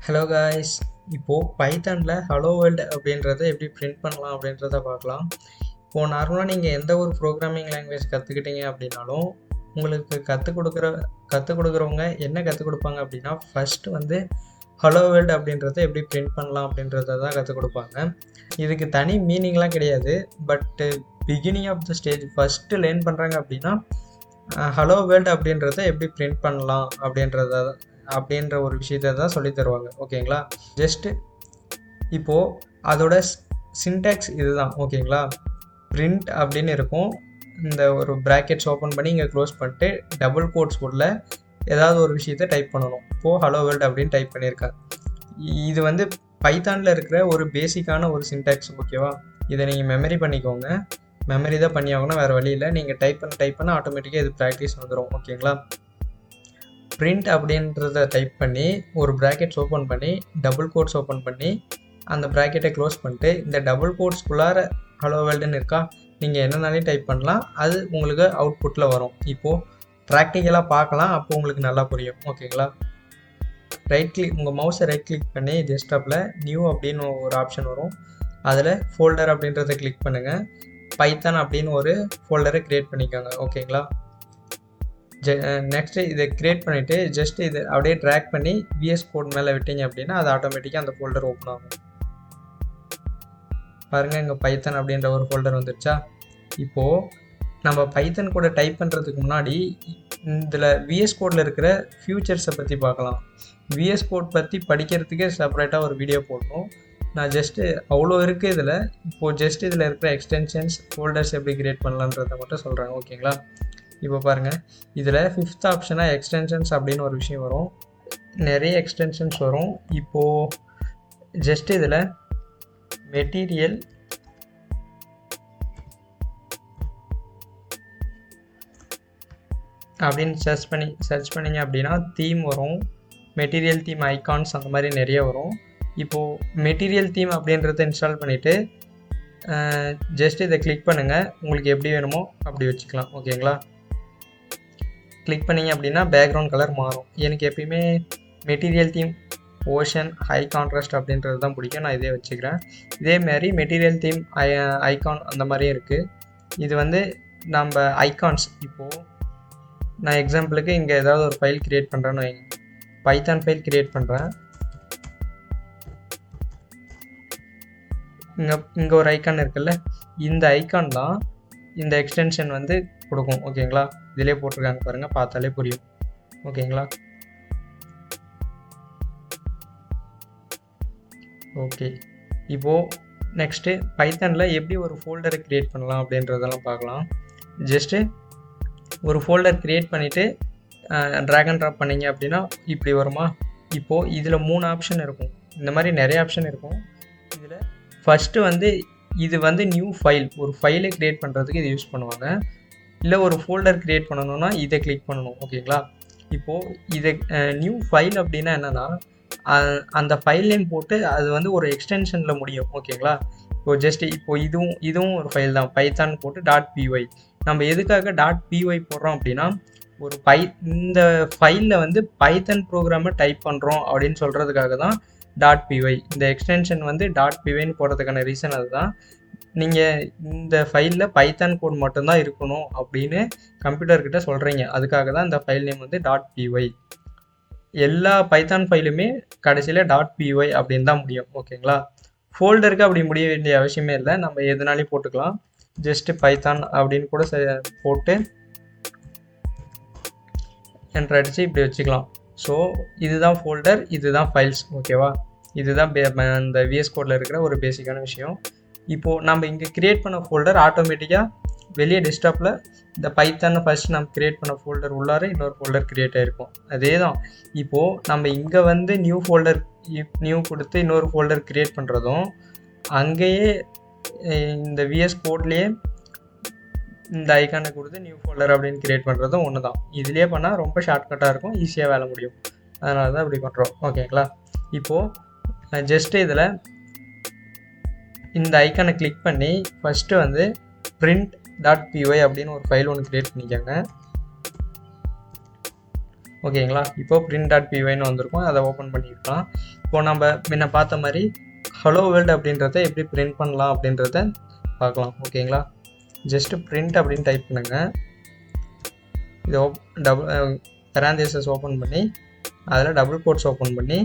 Hello guys, இப்போது பைத்தானில் hello world அப்படின்றத எப்படி பிரிண்ட் பண்ணலாம் அப்படின்றத பார்க்கலாம். இப்போது நார்மலாக நீங்கள் எந்த ஒரு ப்ரோக்ராமிங் லாங்குவேஜ் கற்றுக்கிட்டீங்க அப்படின்னாலும் உங்களுக்கு கற்றுக் கொடுக்குறவங்க என்ன கற்றுக் கொடுப்பாங்க அப்படின்னா ஃபஸ்ட்டு வந்து ஹலோ வேர்ல்டு அப்படின்றத எப்படி பிரிண்ட் பண்ணலாம் அப்படின்றத தான் கற்றுக் கொடுப்பாங்க. இதுக்கு தனி மீனிங்லாம் கிடையாது. But beginning of the stage first learn பண்ணுறாங்க அப்படின்னா ஹலோ வேர்ல்டு அப்படின்றத எப்படி பிரிண்ட் பண்ணலாம் அப்படின்ற ஒரு விஷயத்தை தான் சொல்லி தருவாங்க. ஓகேங்களா? ஜஸ்ட்டு இப்போது அதோட சின்டாக்ஸ் இதுதான். ஓகேங்களா? பிரிண்ட் அப்படின்னு இருக்கும். இந்த ஒரு ப்ராக்கெட்ஸ் ஓப்பன் பண்ணி இங்கே க்ளோஸ் பண்ணிட்டு டபுள் கோட்ஸ் உள்ள ஏதாவது ஒரு விஷயத்தை டைப் பண்ணணும். இப்போது ஹலோ வேர்ல்டு அப்படின்னு டைப் பண்ணியிருக்கேன். இது வந்து பைத்தானில் இருக்கிற ஒரு பேசிக்கான ஒரு சின்டாக்ஸ். ஓகேவா? இதை நீங்கள் மெமரி பண்ணிக்கோங்க. மெமரி தான் பண்ணி ஆகணும், வேறு வழி இல்லை. நீங்கள் டைப் பண்ண ஆட்டோமேட்டிக்காக இது ப்ராக்டிஸ் வந்துடும். ஓகேங்களா? பிரிண்ட் அப்படின்றத டைப் பண்ணி ஒரு ப்ராக்கெட்ஸ் ஓப்பன் பண்ணி டபுள் கோட்ஸ் ஓப்பன் பண்ணி அந்த ப்ராக்கெட்டை க்ளோஸ் பண்ணிட்டு இந்த டபுள் கோட்ஸ்குள்ளார ஹலோ வேர்ல்டுன்னு இருக்கா, நீங்கள் என்னன்னாலே டைப் பண்ணலாம். அது உங்களுக்கு அவுட்புட்டில் வரும். இப்போது ப்ராக்டிக்கலாக பார்க்கலாம், அப்போ உங்களுக்கு நல்லா புரியும். ஓகேங்களா? உங்கள் மவுஸை ரைட் கிளிக் பண்ணி டெஸ்க்டாப்பில் நியூ அப்படின்னு ஒரு ஆப்ஷன் வரும். அதில் ஃபோல்டர் அப்படின்றத கிளிக் பண்ணுங்கள். பைத்தான் அப்படின்னு ஒரு ஃபோல்டரை க்ரியேட் பண்ணிக்கோங்க. ஓகேங்களா? நெக்ஸ்ட்டு இதை க்ரியேட் பண்ணிவிட்டு ஜஸ்ட் இதை அப்படியே ட்ராக் பண்ணி விஎஸ் கோட் மேலே விட்டீங்க அப்படின்னா அது ஆட்டோமேட்டிக்காக அந்த ஃபோல்டர் ஓப்பன் ஆகும். பாருங்கள், இங்கே பைத்தான் அப்படின்ற ஒரு ஃபோல்டர் வந்துடுச்சா? இப்போது நம்ம பைத்தன் கூட டைப் பண்ணுறதுக்கு முன்னாடி இதில் விஎஸ் கோடில் இருக்கிற ஃபியூச்சர்ஸை பற்றி பார்க்கலாம். விஎஸ் கோட் பற்றி படிக்கிறதுக்கே செப்பரேட்டாக ஒரு வீடியோ போடணும். நான் ஜஸ்ட்டு அவ்வளோ இருக்குது இதில். இப்போது ஜஸ்ட் இதில் இருக்கிற எக்ஸ்டென்ஷன்ஸ் ஃபோல்டர்ஸ் எப்படி க்ரியேட் பண்ணலான்றதை மட்டும் சொல்கிறேன். ஓகேங்களா? இப்போ பாருங்கள், இதில் 5th ஆப்ஷனாக எக்ஸ்டென்ஷன்ஸ் அப்படின்னு ஒரு விஷயம் வரும். நிறைய எக்ஸ்டென்ஷன்ஸ் வரும். இப்போது ஜஸ்ட் இதில் மெட்டீரியல் அப்படின்னு சர்ச் பண்ணிங்க அப்படின்னா தீம் வரும். மெட்டீரியல் தீம், ஐகான்ஸ், அந்த மாதிரி நிறைய வரும். இப்போது மெட்டீரியல் தீம் அப்படின்றத இன்ஸ்டால் பண்ணிவிட்டு ஜஸ்ட் இதை கிளிக் பண்ணுங்கள். உங்களுக்கு எப்படி வேணுமோ அப்படி வச்சுக்கலாம். ஓகேங்களா? கிளிக் பண்ணிங்க அப்படின்னா பேக்ரவுண்ட் கலர் மாறும். எனக்கு எப்பயுமே material theme ocean high contrast அப்படின்றது தான் பிடிக்கும். நான் இதே வச்சுக்கிறேன். இதேமாரி மெட்டீரியல் தீம் ஐகான் அந்த மாதிரியும் இருக்குது. இது வந்து நம்ம ஐகான்ஸ். இப்போது நான் எக்ஸாம்பிளுக்கு இங்கே ஏதாவது ஒரு ஃபைல் க்ரியேட் பண்ணுறேன்னு வைங்க. பைத்தான் ஃபைல் க்ரியேட் பண்ணுறேன். இங்கே ஒரு ஐக்கான் இருக்குல்ல, இந்த ஐக்கான் தான் இந்த எக்ஸ்டென்ஷன் வந்து கொடுக்கும். ஓகேங்களா? இதிலே போட்டிருக்காங்க பாருங்கள், பார்த்தாலே புரியும். ஓகேங்களா? ஓகே, இப்போது நெக்ஸ்ட்டு பைத்தானில் எப்படி ஒரு ஃபோல்டரை க்ரியேட் பண்ணலாம் அப்படின்றதெல்லாம் பார்க்கலாம். ஜஸ்ட்டு ஒரு ஃபோல்டர் க்ரியேட் பண்ணிவிட்டு ட்ராக் அண்ட் ட்ராப் பண்ணிங்க அப்படின்னா இப்படி வருமா? இப்போது இதில் 3 ஆப்ஷன் இருக்கும். இந்த மாதிரி நிறைய ஆப்ஷன் இருக்கும். இதில் ஃபஸ்ட்டு வந்து இது வந்து நியூ ஃபைல், ஒரு ஃபைலை க்ரியேட் பண்ணுறதுக்கு இது யூஸ் பண்ணுவாங்க. இல்லை ஒரு ஃபோல்டர் க்ரியேட் பண்ணணுன்னா இதை கிளிக் பண்ணணும். ஓகேங்களா? இப்போது இதை நியூ ஃபைல் அப்படின்னா என்னென்னா அந்த ஃபைல் நேம் போட்டு அது வந்து ஒரு எக்ஸ்டென்ஷனில் முடியும். ஓகேங்களா? இப்போது ஜஸ்ட்டு இப்போது இதுவும் ஒரு ஃபைல் தான். பைத்தான் போட்டு .py. நம்ம எதுக்காக .py போடுறோம் அப்படின்னா இந்த ஃபைலில் வந்து பைத்தன் ப்ரோக்ராமை டைப் பண்ணுறோம் அப்படின்னு சொல்கிறதுக்காக தான் .py. இந்த எக்ஸ்டென்ஷன் வந்து .pyன்னு போடுறதுக்கான ரீசன் அதுதான். நீங்கள் இந்த ஃபைலில் பைத்தான் கோட் மட்டும்தான் இருக்கணும் அப்படின்னு கம்ப்யூட்டர்கிட்ட சொல்கிறீங்க. அதுக்காக தான் இந்த ஃபைல் நேம் வந்து .py. எல்லா பைத்தான் ஃபைலுமே கடைசியில் .py அப்படின்னு தான் முடியும். ஓகேங்களா? ஃபோல்டருக்கு அப்படி முடிய வேண்டிய அவசியமே இல்லை. நம்ம எதுனாலையும் போட்டுக்கலாம். ஜஸ்ட்டு பைத்தான் அப்படின்னு கூட போட்டு என்டர் அடித்து இப்படி வச்சுக்கலாம். ஸோ இதுதான் ஃபோல்டர், இதுதான் ஃபைல்ஸ். ஓகேவா? இதுதான் அந்த விஎஸ் கோடில் இருக்கிற ஒரு பேசிக்கான விஷயம். இப்போது நம்ம இங்கே க்ரியேட் பண்ண ஃபோல்டர் ஆட்டோமேட்டிக்காக வெளியே டெஸ்க்டாப்பில் இந்த பைத்தானை ஃபஸ்ட் நம்ம க்ரியேட் பண்ண ஃபோல்டர் உள்ளார இன்னொரு ஃபோல்டர் க்ரியேட் ஆகிருக்கும். அதே தான். இப்போது நம்ம இங்கே வந்து நியூ கொடுத்து இன்னொரு ஃபோல்டர் க்ரியேட் பண்ணுறதும் அங்கேயே இந்த விஎஸ் கோட்லேயே இந்த ஐக்கானை கொடுத்து நியூ ஃபோல்டர் அப்படின்னு க்ரியேட் பண்ணுறதும் ஒன்று தான். இதுலேயே பண்ணால் ரொம்ப ஷார்ட்கட்டாக இருக்கும், ஈஸியாக வேலை முடியும். அதனால தான் இப்படி பண்ணுறோம். ஓகேங்களா? இப்போது ஜஸ்ட்டு இதில் இந்த ஐக்கானை கிளிக் பண்ணி ஃபஸ்ட்டு வந்து print.py அப்படின்னு ஒரு ஃபைல் ஒன்று க்ரியேட் பண்ணிக்கோங்க. ஓகேங்களா. இப்போது print.pyன்னு வந்திருக்கும், அதை ஓப்பன் பண்ணிக்கலாம். இப்போது நம்ம முன்ன பார்த்த மாதிரி ஹலோ வேர்ல்டு அப்படின்றத எப்படி பிரிண்ட் பண்ணலாம் அப்படின்றத பார்க்கலாம். ஓகேங்களா. ஜஸ்ட் print அப்படின்னு டைப் பண்ணுங்கள். இது பேராந்தசிஸ் ஓப்பன் பண்ணி அதில் டபுள் கோட்ஸ் ஓப்பன் பண்ணி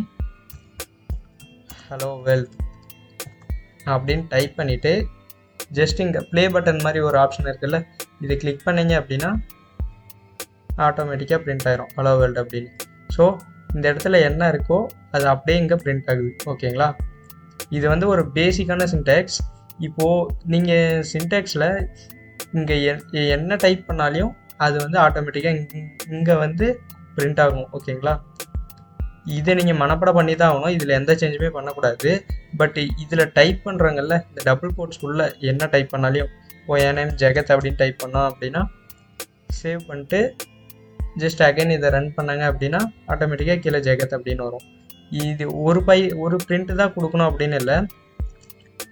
ஹலோ வேர்ல்டு அப்படின்னு டைப் பண்ணிவிட்டு ஜஸ்ட் இங்கே ப்ளே பட்டன் மாதிரி ஒரு ஆப்ஷன் இருக்குல்ல, இதை கிளிக் பண்ணிங்க அப்படின்னா ஆட்டோமேட்டிக்காக பிரிண்ட் ஆயிரும் ஹலோ வேர்ல்டு அப்படின்னு. ஸோ இந்த இடத்துல என்ன இருக்கோ அது அப்படியே இங்கே பிரிண்ட் ஆகுது. ஓகேங்களா. இது வந்து ஒரு பேசிக்கான சின்டாக்ஸ். இப்போது நீங்கள் சின்டாக்ஸில் இங்கே என்ன டைப் பண்ணாலையும் அது வந்து ஆட்டோமேட்டிக்காக இங்கே வந்து பிரிண்ட் ஆகும். ஓகேங்களா. இதை நீங்கள் மனப்படம் பண்ணி தான் ஆகணும், இதில் எந்த சேஞ்சுமே பண்ணக்கூடாது. பட் இதில் டைப் பண்ணுறாங்கல்ல, இந்த டபுள் கோட்ஸ்குள்ளே என்ன டைப் பண்ணாலையும் இப்போ என் நேம் ஜெகத் அப்படின்னு டைப் பண்ணோம் அப்படின்னா சேவ் பண்ணிட்டு ஜஸ்ட் அகைன் இதை ரன் பண்ணாங்க அப்படின்னா ஆட்டோமேட்டிக்காக கீழே ஜெகத் அப்படின்னு வரும். இது ஒரு பிரிண்ட் தான் கொடுக்கணும் அப்படின்னு இல்லை,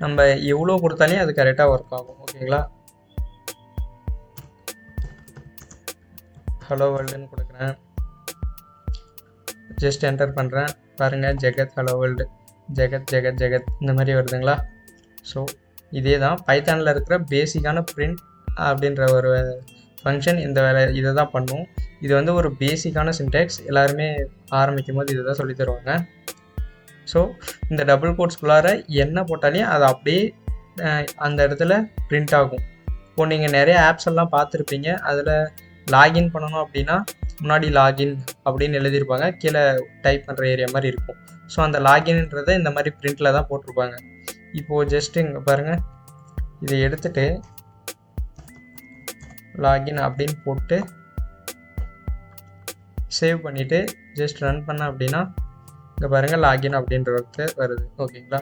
நம்ம எவ்வளோ கொடுத்தாலையும் அது கரெக்டாக ஒர்க் ஆகும். ஓகேங்களா. ஹலோ வேர்ல்டுன்னு கொடுக்குறேன், ஜஸ்ட் என்டர் பண்ணுறேன். பாருங்கள் ஜெகத் ஹலோ வேர்ல்டு ஜெகத் ஜெகத் ஜெகத் இந்த மாதிரி வருதுங்களா. ஸோ இதே தான் பைத்தானில் இருக்கிற பேசிக்கான பிரிண்ட் அப்படின்ற ஒரு ஃபங்க்ஷன். இந்த வேலை இதை தான் பண்ணும். இது வந்து ஒரு பேசிக்கான சின்டாக்ஸ், எல்லாருமே ஆரம்பிக்கும் போது இதை தான் சொல்லி தருவாங்க. ஸோ இந்த டபுள் கோட்ஸ்குள்ளார என்ன போட்டாலையும் அது அப்படியே அந்த இடத்துல பிரிண்ட் ஆகும். இப்போ நீங்கள் நிறைய ஆப்ஸ் எல்லாம் பார்த்துருப்பீங்க, அதில் லாகின் பண்ணணும் அப்படின்னா முன்னாடி லாகின் அப்படின்னு எழுதியிருப்பாங்க, கீழே டைப் பண்ணுற ஏரியா மாதிரி இருக்கும். ஸோ அந்த லாகின்ன்றதை இந்த மாதிரி பிரிண்டில் தான் போட்டிருப்பாங்க. இப்போது ஜஸ்ட்டு இங்கே பாருங்கள், இதை எடுத்துகிட்டு லாகின் அப்படின்னு போட்டு சேவ் பண்ணிவிட்டு ஜஸ்ட் ரன் பண்ண அப்படின்னா இங்கே பாருங்கள் லாகின் அப்படின்ற வருது. ஓகேங்களா.